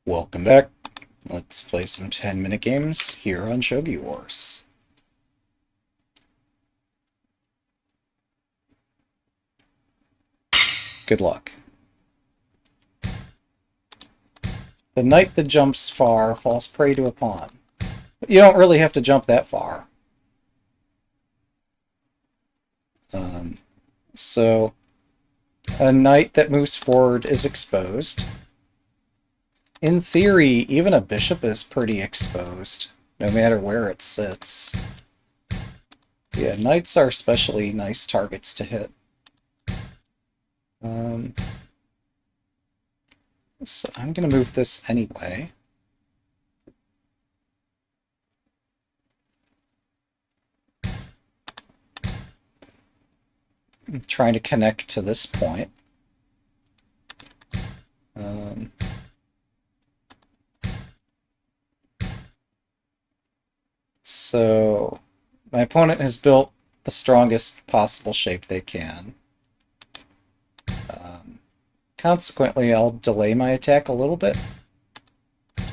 Welcome back. Let's play some 10-minute games here on Shogi Wars. Good luck. The knight that jumps far falls prey to a pawn. But you don't really have to jump that far. So, a knight that moves forward is exposed. In theory, even a bishop is pretty exposed, no matter where it sits. Yeah, knights are especially nice targets to hit. So I'm going to move this anyway. I'm trying to connect to this point. So my opponent has built the strongest possible shape they can. Consequently, I'll delay my attack a little bit.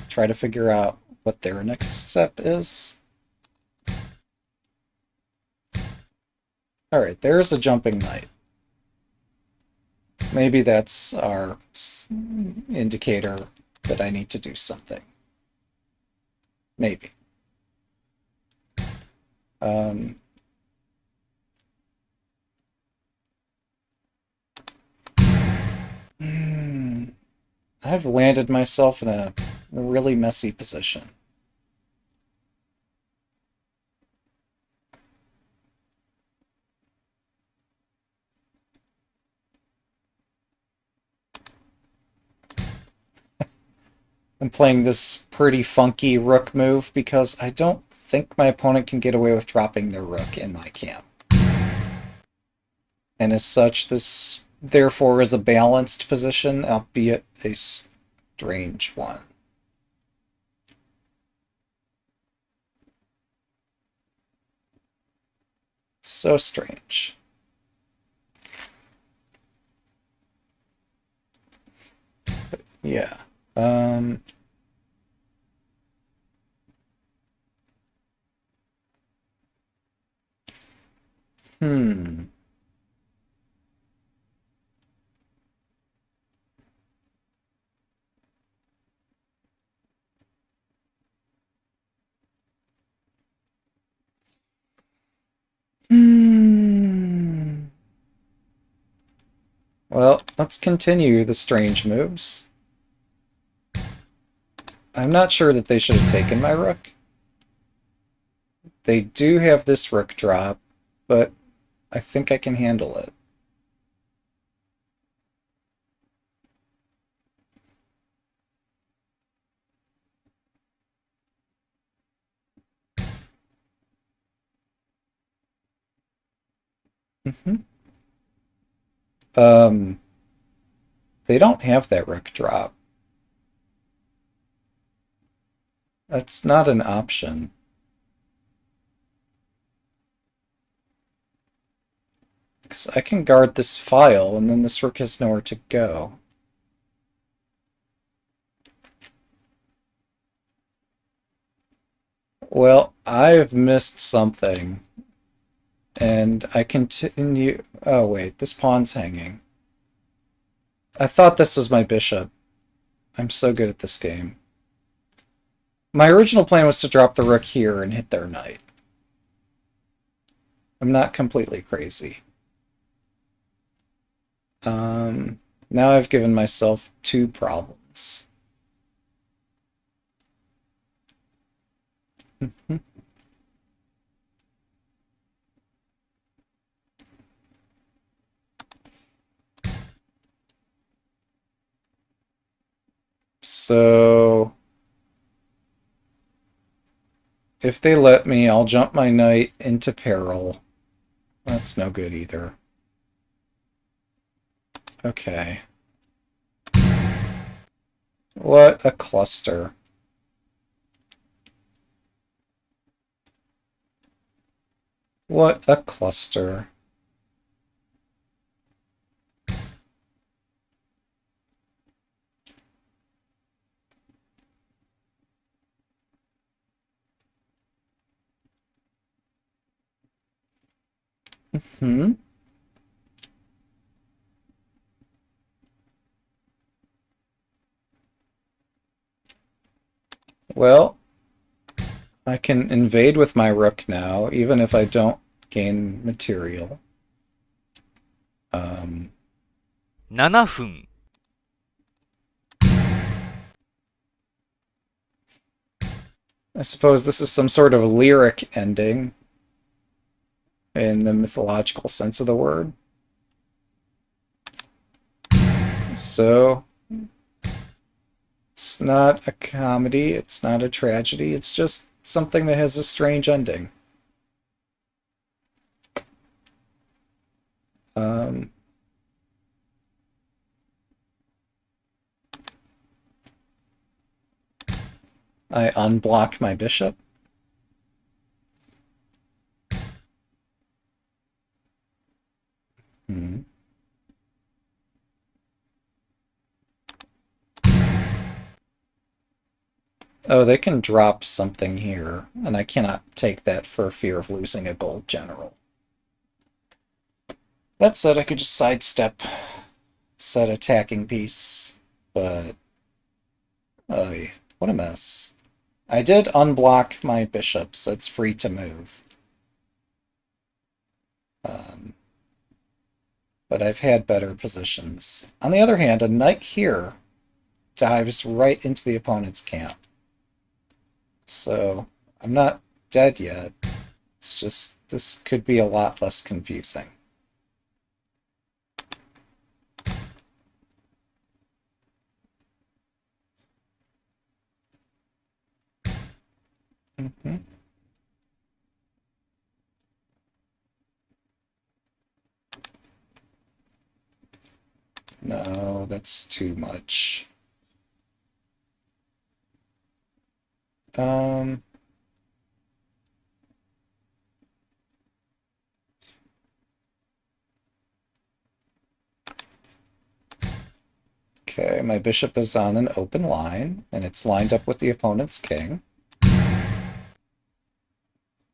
Try to figure out what their next step is. Alright, there's a jumping knight. Maybe that's our indicator that I need to do something. Maybe. I've landed myself in a really messy position. I'm playing this pretty funky rook move because I don't think my opponent can get away with dropping their rook in my camp. And as such, this therefore is a balanced position, albeit a strange one. So strange. But yeah. Hmm. Well, let's continue the strange moves. I'm not sure that they should have taken my rook. They do have this rook drop, but I think I can handle it. They don't have that rook drop. That's not an option. Because I can guard this file, and then this rook has nowhere to go. Well, I've missed something. And I continue... Oh, wait, this pawn's hanging. I thought this was my bishop. I'm so good at this game. My original plan was to drop the rook here and hit their knight. I'm not completely crazy. Now I've given myself two problems. So if they let me, I'll jump my knight into peril. That's no good either. Okay. What a cluster. What a cluster. Hmm? Well, I can invade with my rook now, even if I don't gain material. Um, 7分。I suppose this is some sort of lyric ending in the mythological sense of the word. So, it's not a comedy, it's not a tragedy, it's just something that has a strange ending. Um, I unblock my bishop. Hmm. Oh, they can drop something here, and I cannot take that for fear of losing a gold general. That said, I could just sidestep said attacking piece, but what a mess. I did unblock my bishop, so it's free to move. Um, but I've had better positions. On the other hand, a knight here dives right into the opponent's camp. So I'm not dead yet. It's just, this could be a lot less confusing. Mm-hmm. No, that's too much. Um, okay, my bishop is on an open line, and it's lined up with the opponent's king.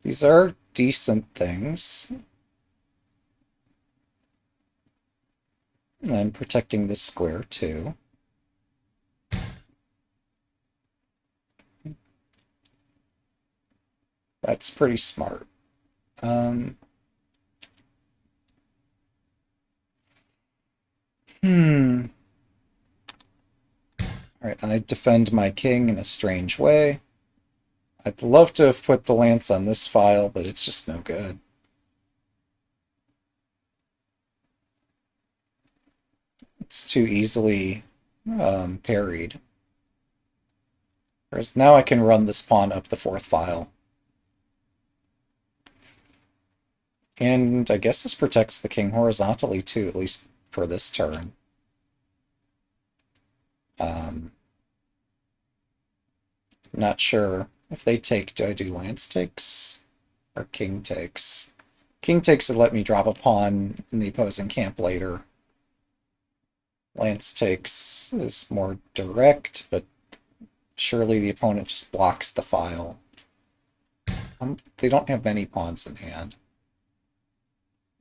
These are decent things. I'm protecting this square, too. That's pretty smart. Um, hmm. Alright, I defend my king in a strange way. I'd love to have put the lance on this file, but it's just no good. It's too easily parried. Whereas now I can run this pawn up the fourth file. And I guess this protects the king horizontally too, at least for this turn. I'm not sure. If they take, do I do lance takes? Or king takes? King takes would let me drop a pawn in the opposing camp later. Lance takes is more direct, but surely the opponent just blocks the file. They don't have many pawns in hand.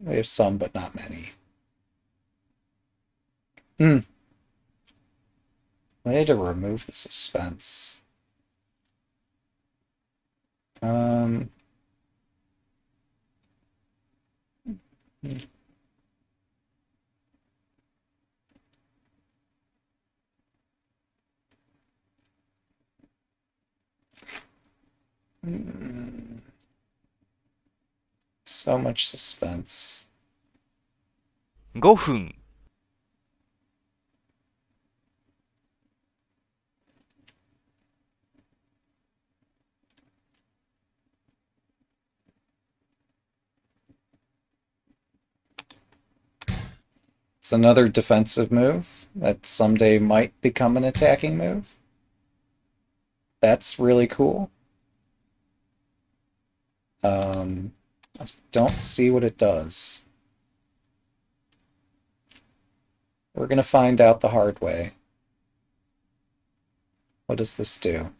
They have some, but not many. Hmm. Way to remove the suspense. Um. So much suspense. 5分。It's another defensive move that someday might become an attacking move. That's really cool. I don't see what it does. We're gonna find out the hard way. What does this do?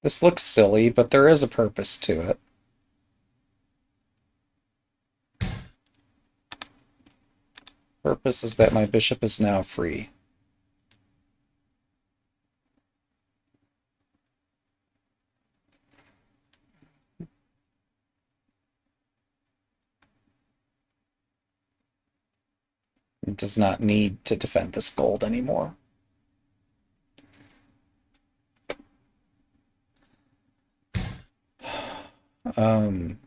This looks silly, but there is a purpose to it. Purpose is that my bishop is now free. It does not need to defend this gold anymore. Um,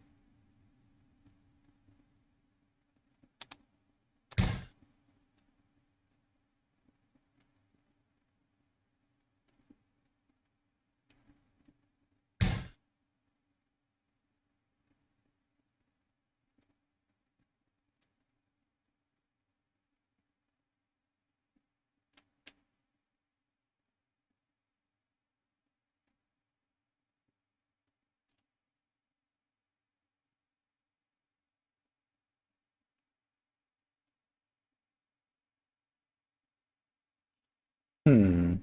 hmm.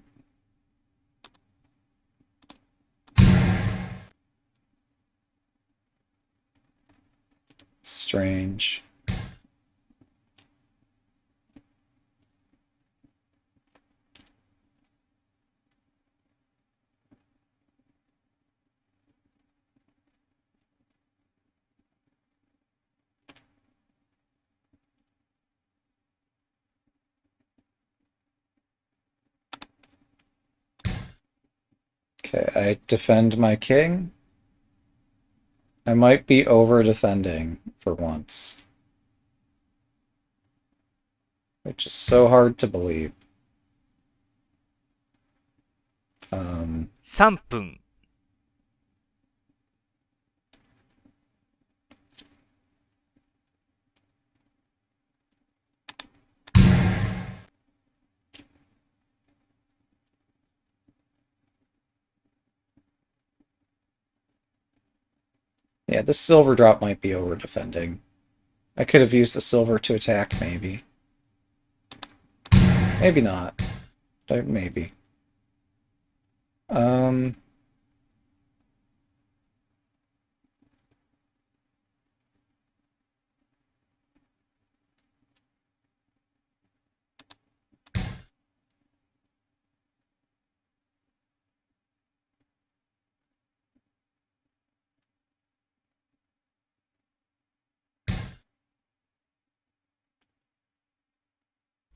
Strange. Okay, I defend my king. I might be over-defending for once. Which is so hard to believe. 3分。Yeah, this silver drop might be over-defending. I could have used the silver to attack, maybe. Maybe not. Maybe. Um...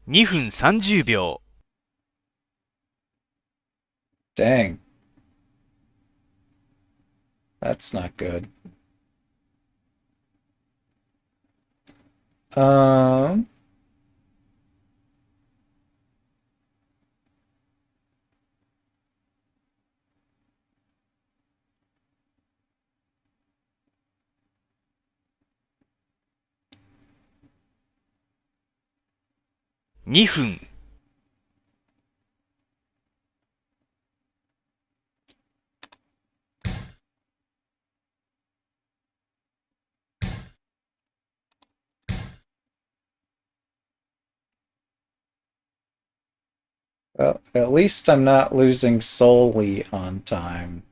2分30秒。Dang. That's not good. Um... 2分。Well, at least I'm not losing solely on time.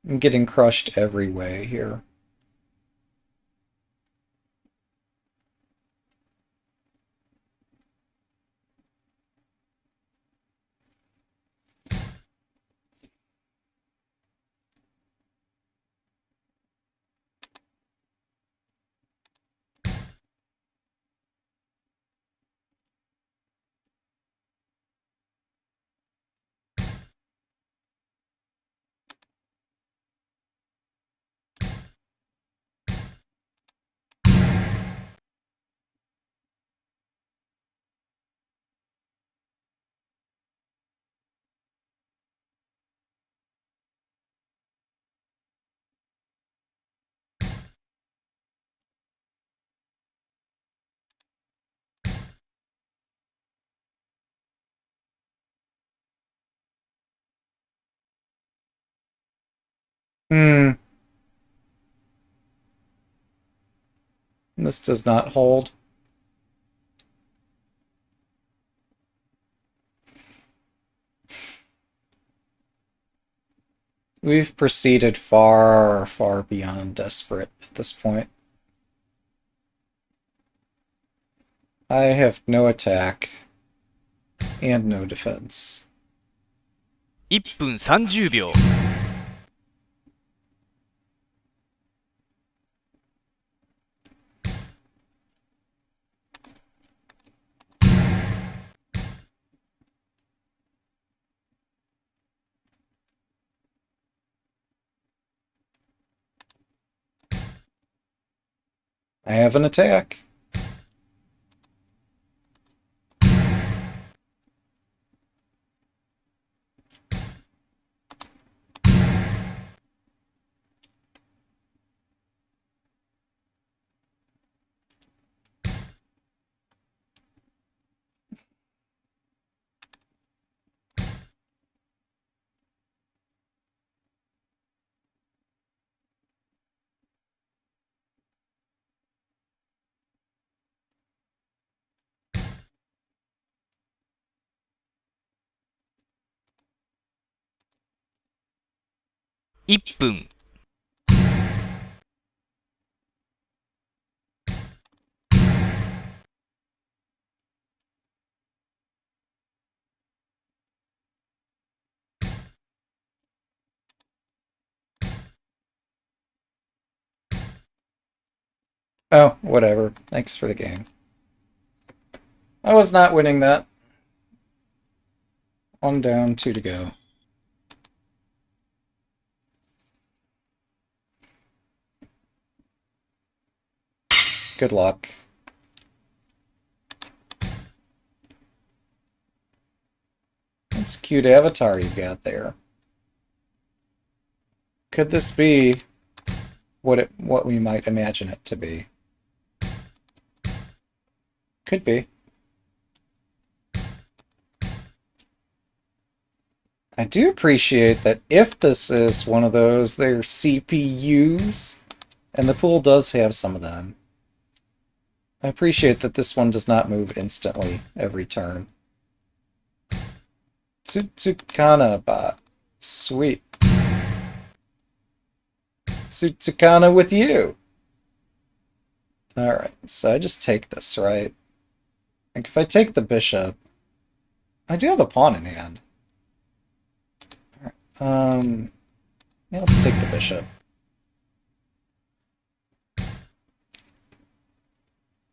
I'm getting crushed every way here. Hmm. This does not hold. We've proceeded far, far beyond desperate at this point. I have no attack and no defense. 1分30秒。I have an attack.1分。Oh, whatever. Thanks for the game. I was not winning that. 1 down, 2 to go. Good luck. That's a cute avatar you got there. Could this be what we might imagine it to be? Could be. I do appreciate that if this is one of those, they're CPUs, and the pool does have some of them. I appreciate that this one does not move instantly every turn. Tsutsukana bot. Sweet. Tsutsukana with you! Alright, so I just take this, right? Like, if I take the bishop, I do have a pawn in hand. Alright, yeah, let's take the bishop.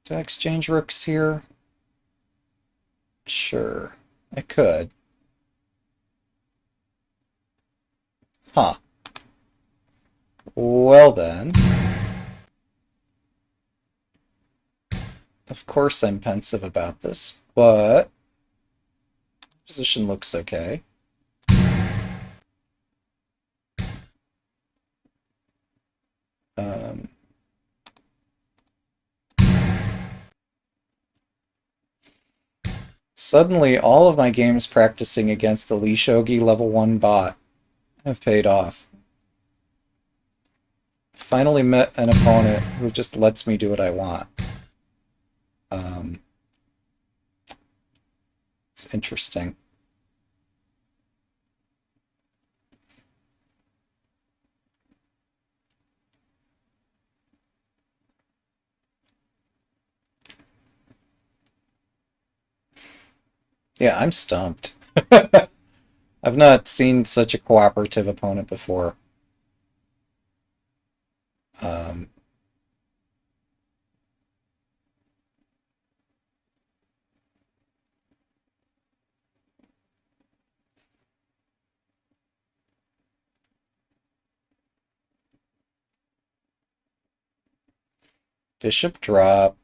Do I exchange rooks here? Sure, I could. Huh. Well then. Of course I'm pensive about this, but position looks okay. Suddenly, all of my games practicing against the Shogi level 1 bot have paid off. Finally met an opponent who just lets me do what I want. It's interesting. Yeah, I'm stumped. I've not seen such a cooperative opponent before. Bishop drop.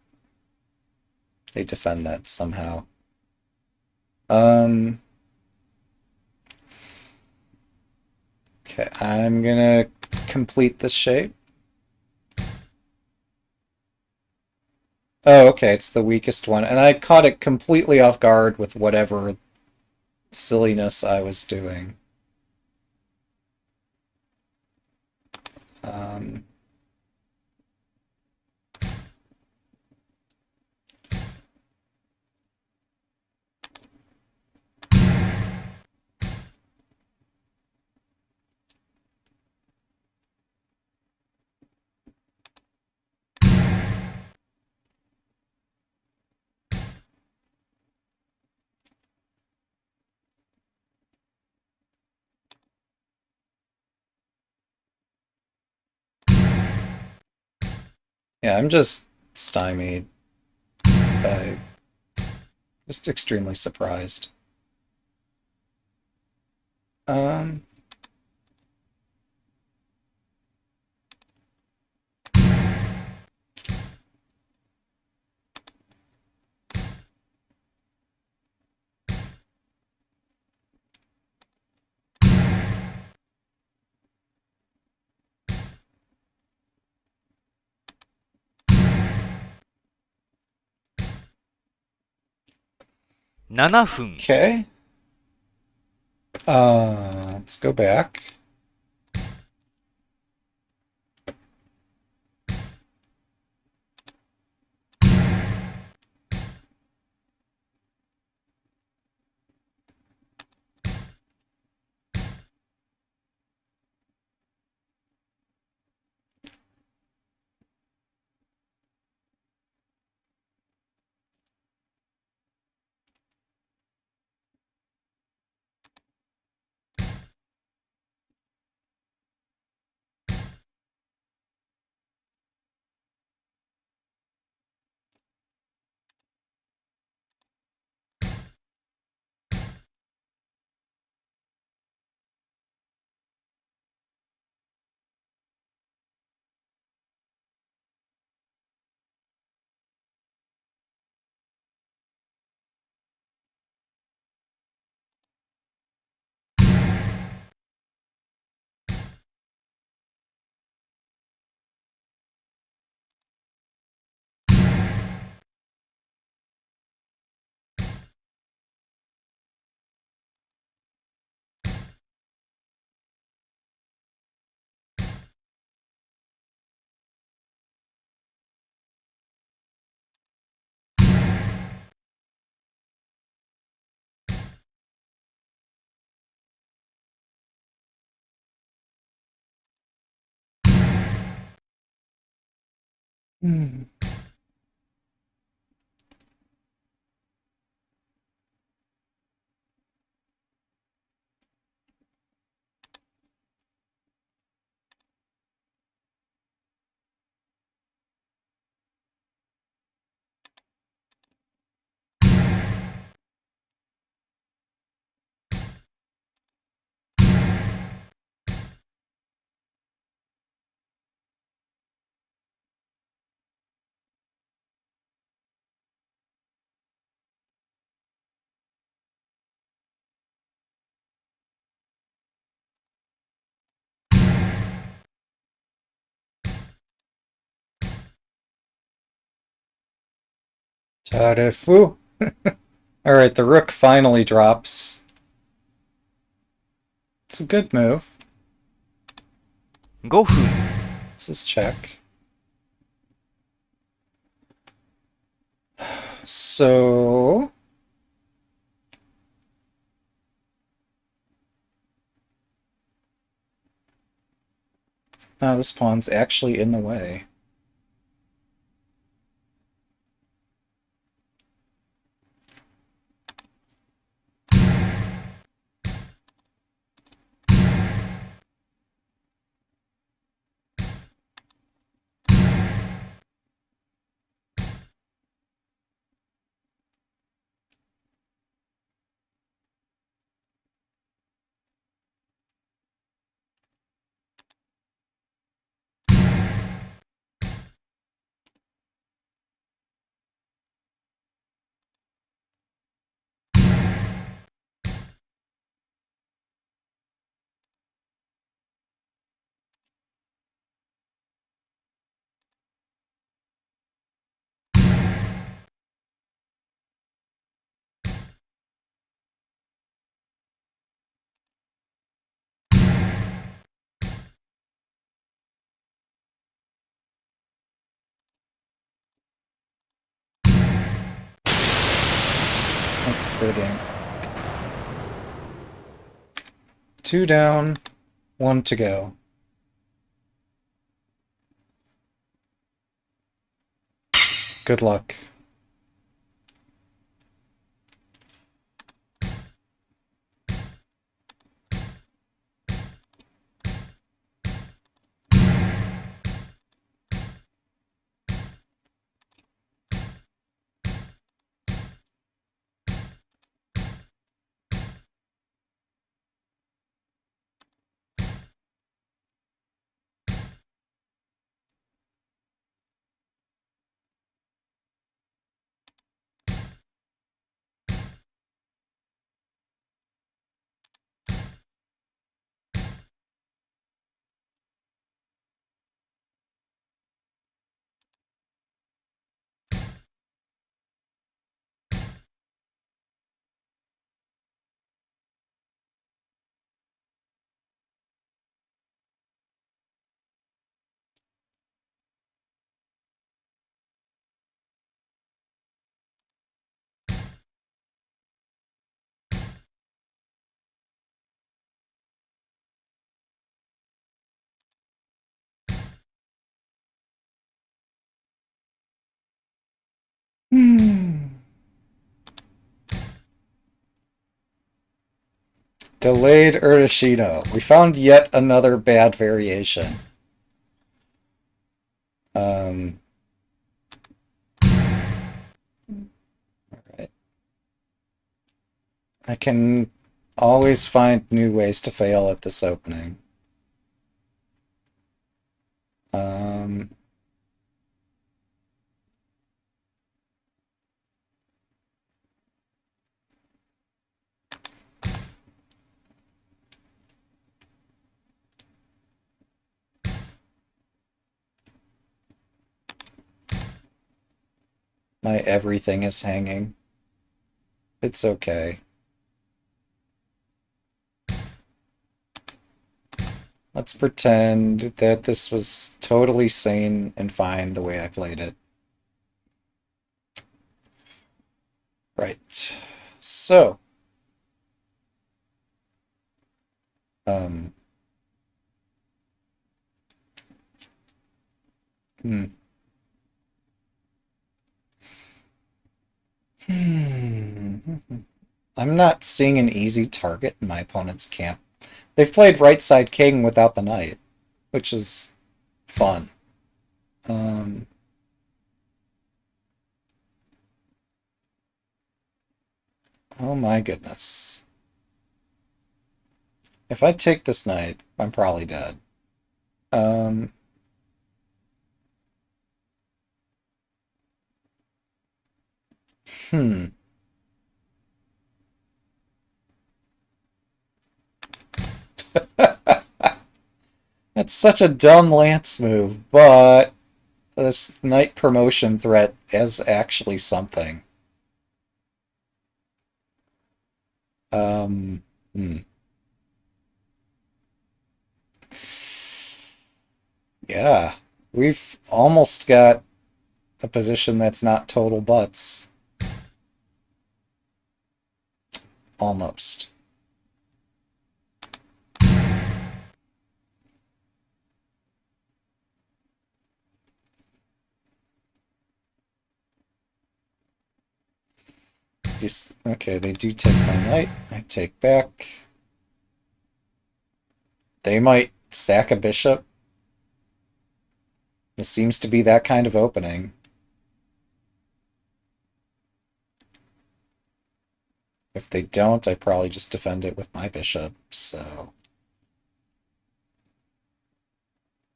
They defend that somehow. Okay, I'm gonna complete this shape. Oh, okay, it's the weakest one. And I caught it completely off guard with whatever silliness I was doing. Yeah, I'm just stymied by just extremely surprised. Um,7分、okay. Let's go back. Hmm. Tarefu. Alright, the rook finally drops. It's a good move. 5分、This is check. So... this pawn's actually in the way. Expediting. 2 down, 1 to go. Good luck. Delayed Urashino. We found yet another bad variation. Alright. I can always find new ways to fail at this opening. My everything is hanging. It's okay. Let's pretend that this was totally sane and fine the way I played it. Right. So, um, hmm. I'm not seeing an easy target in my opponent's camp. They've played right side king without the knight, which is fun. Um, oh my goodness. If I take this knight, I'm probably dead. Um, hmm. That's such a dumb lance move, but this knight promotion threat is actually something. Um, hmm. Yeah, we've almost got a position that's not total butts. Almost. Okay, they do take my knight. I take back. They might sack a bishop. This seems to be that kind of opening. If they don't, I probably just defend it with my bishop, so...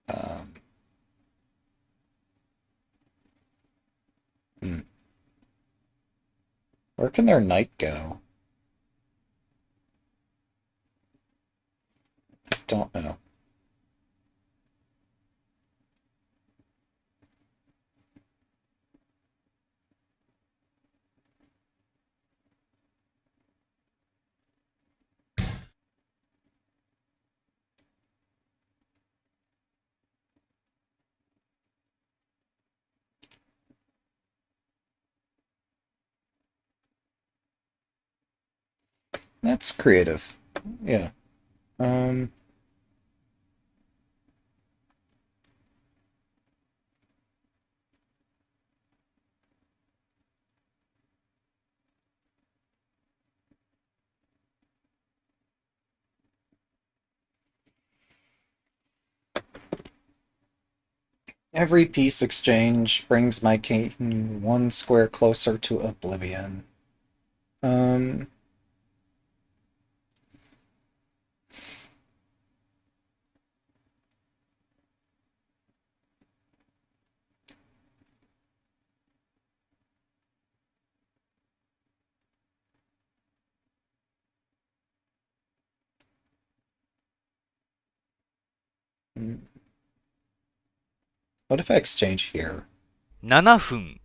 Um, hmm. Where can their knight go? I don't know. That's creative. Yeah. Um, every piece exchange brings my king one square closer to oblivion. Um, what if I exchange here? 7分、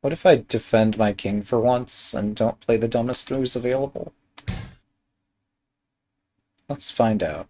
What if I defend my king for once and don't play the dumbest moves available? Let's find out.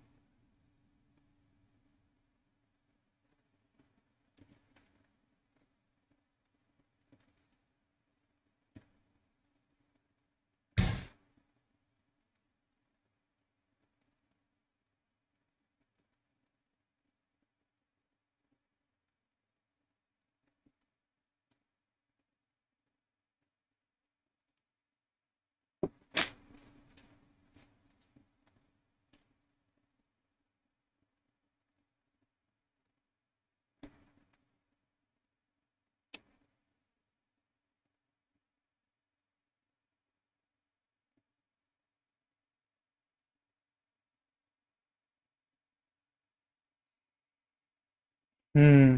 Hmm.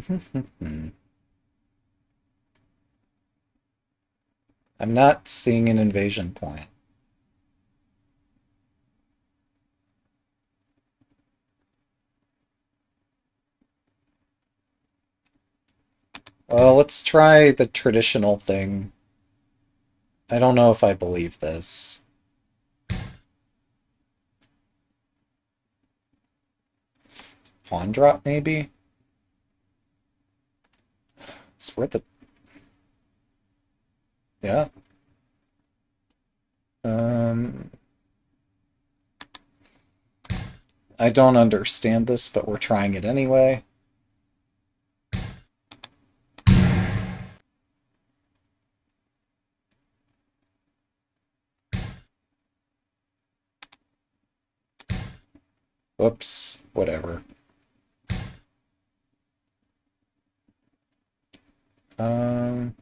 I'm not seeing an invasion point. Well, let's try the traditional thing. I don't know if I believe this. Pawn drop, maybe? It's worth it. Yeah. Um, I don't understand this, but we're trying it anyway. Whoops. Whatever. Um,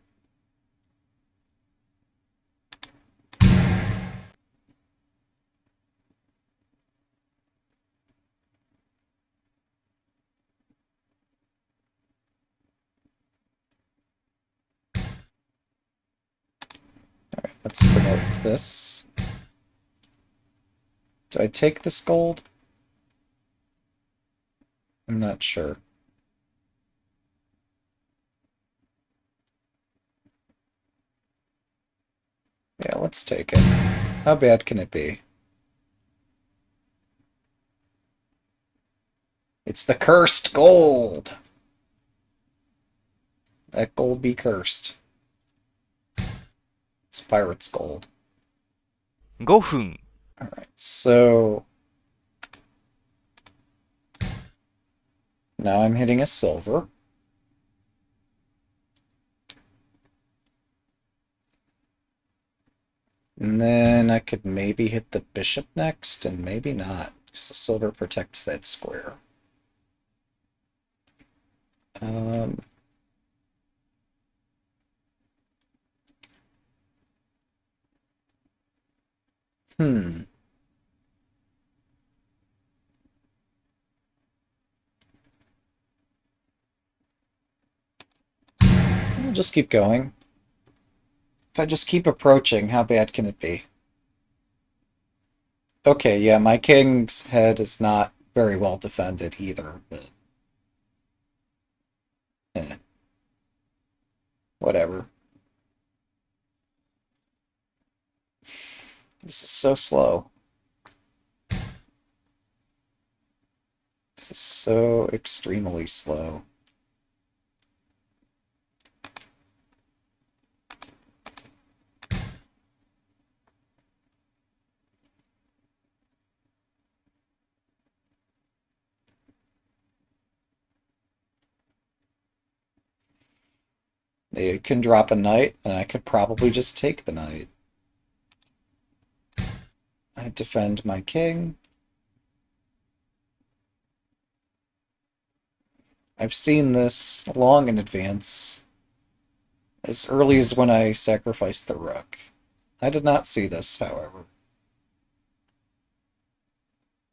let's promote this. Do I take this gold? I'm not sure. Yeah, let's take it. How bad can it be? It's the cursed gold! That gold be cursed. It's pirate's gold. 5分、Alright, so now I'm hitting a silver. And then I could maybe hit the bishop next, and maybe not, because the silver protects that square. Um, hmm. We'll just keep going. If I just keep approaching, how bad can it be? Okay, yeah, my king's head is not very well defended either, but whatever. This is so slow. This is so extremely slow. They can drop a knight, and I could probably just take the knight. I defend my king. I've seen this long in advance, as early as when I sacrificed the rook. I did not see this, however.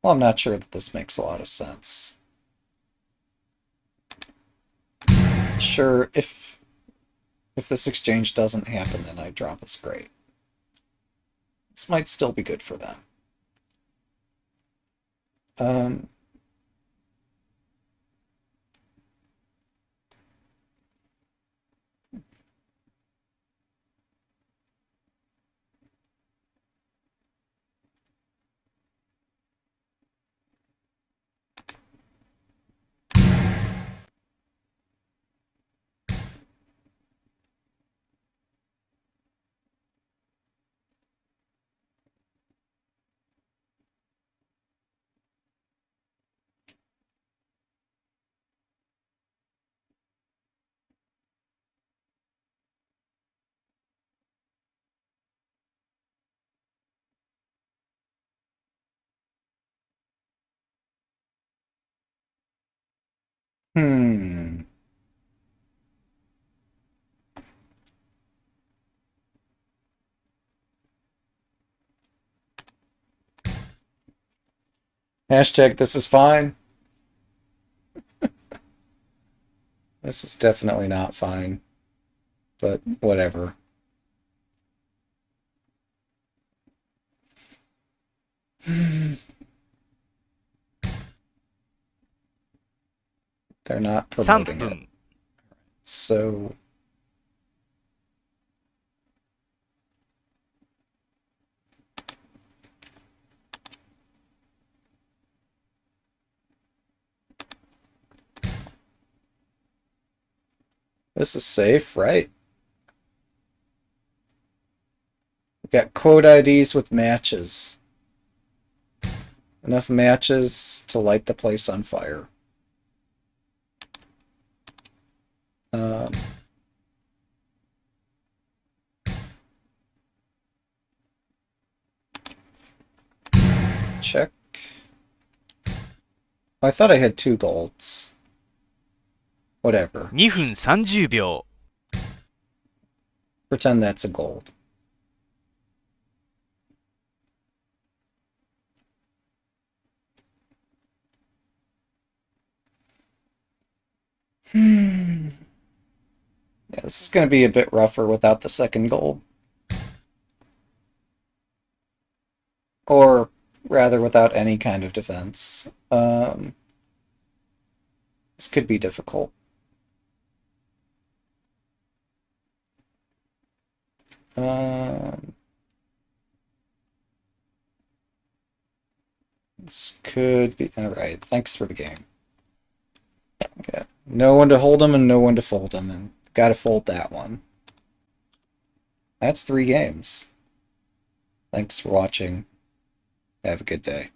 Well, I'm not sure that this makes a lot of sense. Sure, if this exchange doesn't happen, then I drop a straight. This might still be good for them. Um, hmm. Hashtag this is fine. This is definitely not fine, but whatever. They're not 3 promoting it. 分、 So this is safe, right? We've got quote IDs with matches. Enough matches to light the place on fire. Um, check. Oh, I thought I had 2 golds. Whatever. 2分30秒。 Pretend that's a gold. Yeah, this is going to be a bit rougher without the second gold. Or rather, without any kind of defense. This could be difficult. This could be... Alright, thanks for the game. Okay. No one to hold him and no one to fold him, and gotta fold that one. That's 3 games. Thanks for watching. Have a good day.